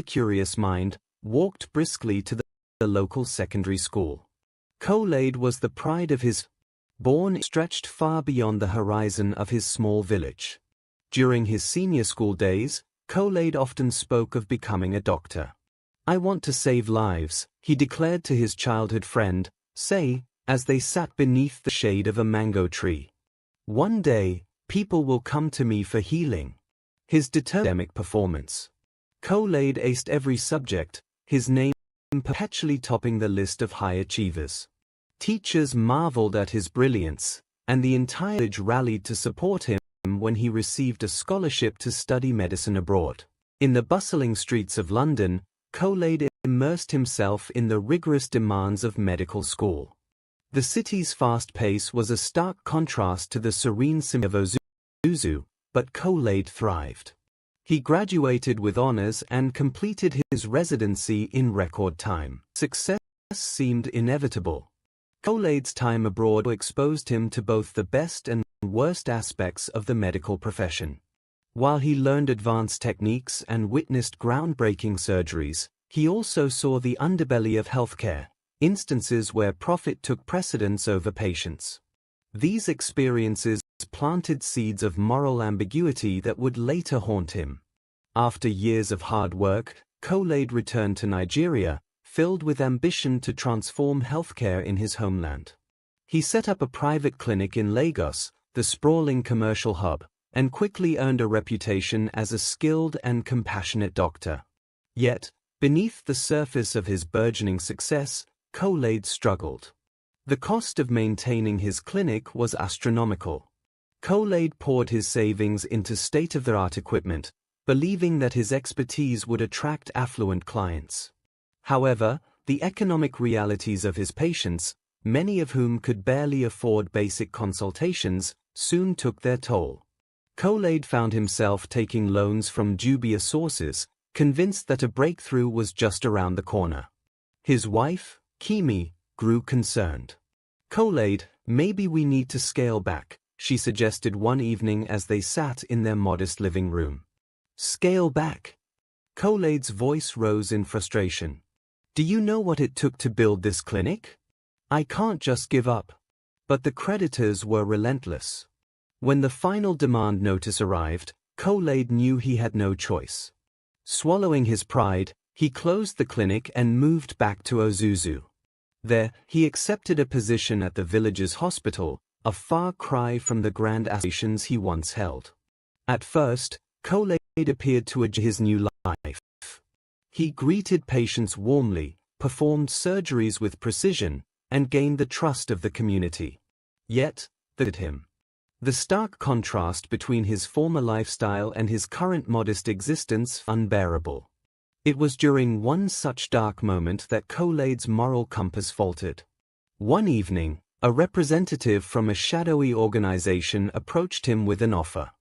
curious mind, walked briskly to the local secondary school. Kool-Aid was the pride of his born stretched far beyond the horizon of his small village. During his senior school days, Kool-Aid often spoke of becoming a doctor. "I want to save lives," he declared to his childhood friend, Say, as they sat beneath the shade of a mango tree. "One day, people will come to me for healing." His academic performance. Kool-Aid aced every subject, his name perpetually topping the list of high achievers. Teachers marveled at his brilliance, and the entire village rallied to support him when he received a scholarship to study medicine abroad. In the bustling streets of London, Kool-Aid immersed himself in the rigorous demands of medical school. The city's fast pace was a stark contrast to the serene simplicity of Ozuzu, but Kool-Aid thrived. He graduated with honors and completed his residency in record time. Success seemed inevitable. Kool-Aid's time abroad exposed him to both the best and worst aspects of the medical profession. While he learned advanced techniques and witnessed groundbreaking surgeries, he also saw the underbelly of healthcare, instances where profit took precedence over patients. These experiences planted seeds of moral ambiguity that would later haunt him. After years of hard work, Kool-Aid returned to Nigeria, filled with ambition to transform healthcare in his homeland. He set up a private clinic in Lagos, the sprawling commercial hub, and quickly earned a reputation as a skilled and compassionate doctor. Yet, beneath the surface of his burgeoning success, Kool-Aid struggled. The cost of maintaining his clinic was astronomical. Kool-Aid poured his savings into state-of-the-art equipment, believing that his expertise would attract affluent clients. However, the economic realities of his patients, many of whom could barely afford basic consultations, soon took their toll. Kool-Aid found himself taking loans from dubious sources, convinced that a breakthrough was just around the corner. His wife, Kemi, grew concerned. "Kool-Aid, maybe we need to scale back," she suggested one evening as they sat in their modest living room. "Scale back?" Kool-Aid's voice rose in frustration. "Do you know what it took to build this clinic? I can't just give up." But the creditors were relentless. When the final demand notice arrived, Kool-Aid knew he had no choice. Swallowing his pride, he closed the clinic and moved back to Ozuzu. There, he accepted a position at the village's hospital, a far cry from the grand aspirations he once held. At first, Kool-Aid appeared to enjoy his new life. He greeted patients warmly, performed surgeries with precision, and gained the trust of the community. Yet, the stark contrast between his former lifestyle and his current modest existence was unbearable. It was during one such dark moment that Kool-Aid's moral compass faltered. One evening, a representative from a shadowy organization approached him with an offer.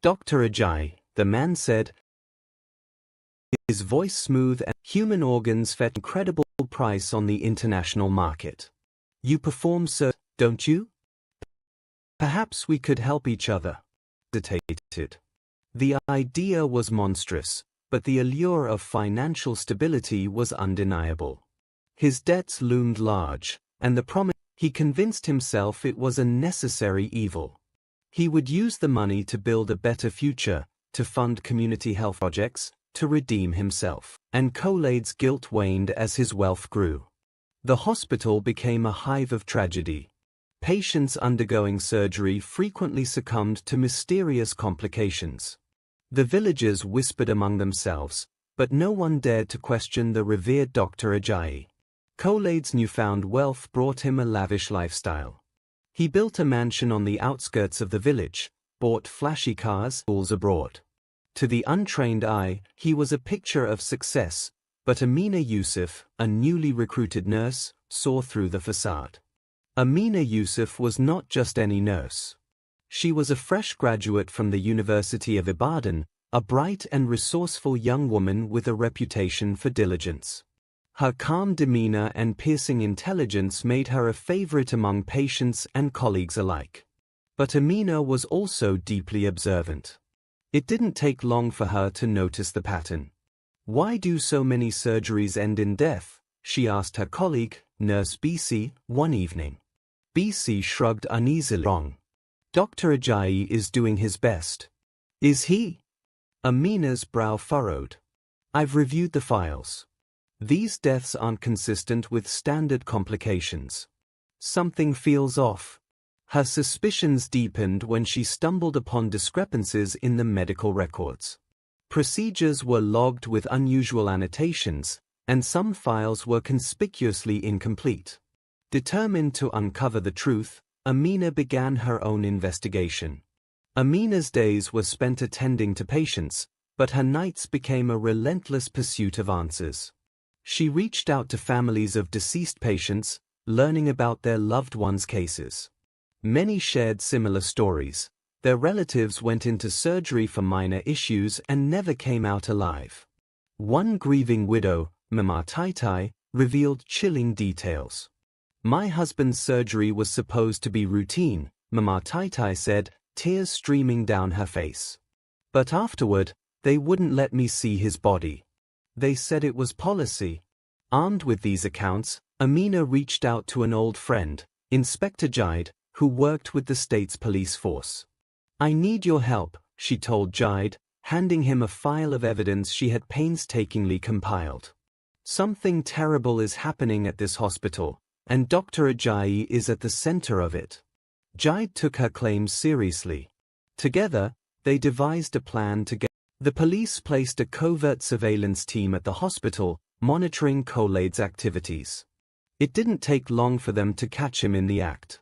"Dr. Ajayi," the man said, his voice smooth and human organs fetch incredible price on the international market. "You perform surgery, don't you? Perhaps we could help each other." Hesitated. The idea was monstrous, but the allure of financial stability was undeniable. His debts loomed large, and the promise he convinced himself it was a necessary evil. He would use the money to build a better future, to fund community health projects, to redeem himself. And Kool-Aid's guilt waned as his wealth grew. The hospital became a hive of tragedy. Patients undergoing surgery frequently succumbed to mysterious complications. The villagers whispered among themselves, but no one dared to question the revered Dr. Ajayi. Kool-Aid's newfound wealth brought him a lavish lifestyle. He built a mansion on the outskirts of the village, bought flashy cars, schools abroad. To the untrained eye, he was a picture of success, but Amina Yusuf, a newly recruited nurse, saw through the facade. Amina Yusuf was not just any nurse. She was a fresh graduate from the University of Ibadan, a bright and resourceful young woman with a reputation for diligence. Her calm demeanor and piercing intelligence made her a favorite among patients and colleagues alike. But Amina was also deeply observant. It didn't take long for her to notice the pattern. Why do so many surgeries end in death? She asked her colleague, Nurse BC, one evening. BC shrugged uneasily. Wrong. Dr. Ajayi is doing his best. Is he? Amina's brow furrowed. I've reviewed the files. These deaths aren't consistent with standard complications. Something feels off. Her suspicions deepened when she stumbled upon discrepancies in the medical records. Procedures were logged with unusual annotations, and some files were conspicuously incomplete. Determined to uncover the truth, Amina began her own investigation. Amina's days were spent attending to patients, but her nights became a relentless pursuit of answers. She reached out to families of deceased patients, learning about their loved ones' cases. Many shared similar stories. Their relatives went into surgery for minor issues and never came out alive. One grieving widow, Mama Taitai, revealed chilling details. My husband's surgery was supposed to be routine, Mama Taitai said, tears streaming down her face. But afterward, they wouldn't let me see his body. They said it was policy. Armed with these accounts, Amina reached out to an old friend, Inspector Jaid, who worked with the state's police force. I need your help, she told Jaid, handing him a file of evidence she had painstakingly compiled. Something terrible is happening at this hospital, and Dr. Ajayi is at the center of it. Jaid took her claims seriously. Together, they devised a plan to get. The police placed a covert surveillance team at the hospital, monitoring Kolade's activities. It didn't take long for them to catch him in the act.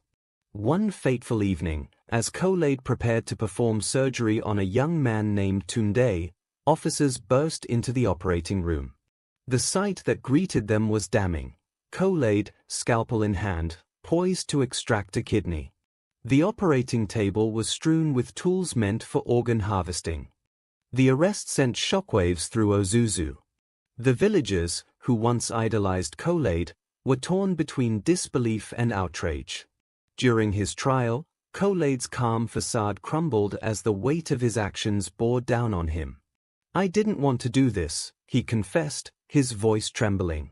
One fateful evening, as Kolade prepared to perform surgery on a young man named Tunde, officers burst into the operating room. The sight that greeted them was damning. Kolade, scalpel in hand, poised to extract a kidney. The operating table was strewn with tools meant for organ harvesting. The arrest sent shockwaves through Ozuzu. The villagers, who once idolized Kolade, were torn between disbelief and outrage. During his trial, Kolade's calm facade crumbled as the weight of his actions bore down on him. I didn't want to do this, he confessed, his voice trembling.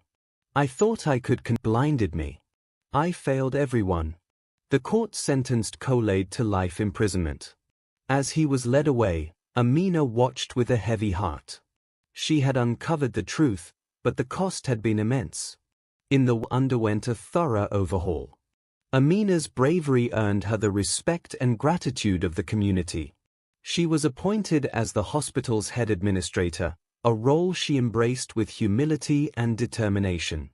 I thought I could blinded me. I failed everyone. The court sentenced Kolade to life imprisonment. As he was led away, Amina watched with a heavy heart. She had uncovered the truth, but the cost had been immense. Underwent a thorough overhaul. Amina's bravery earned her the respect and gratitude of the community. She was appointed as the hospital's head administrator, a role she embraced with humility and determination.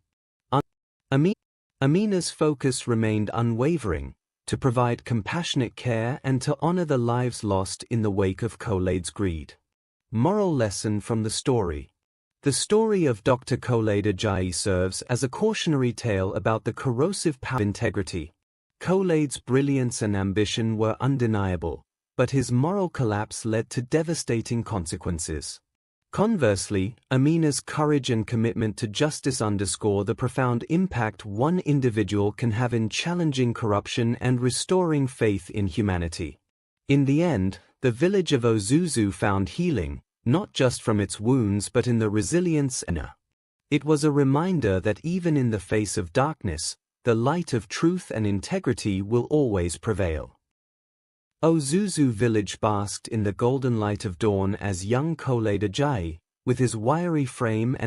Amina's focus remained unwavering, to provide compassionate care and to honor the lives lost in the wake of Kolade's greed. Moral lesson from the story. The story of Dr. Kolade Ajayi serves as a cautionary tale about the corrosive power of integrity. Kolade's brilliance and ambition were undeniable, but his moral collapse led to devastating consequences. Conversely, Amina's courage and commitment to justice underscore the profound impact one individual can have in challenging corruption and restoring faith in humanity. In the end, the village of Ozuzu found healing, not just from its wounds but in the resilience and it was a reminder that even in the face of darkness, the light of truth and integrity will always prevail. Ozuzu village basked in the golden light of dawn as young Kolade Ajayi, with his wiry frame and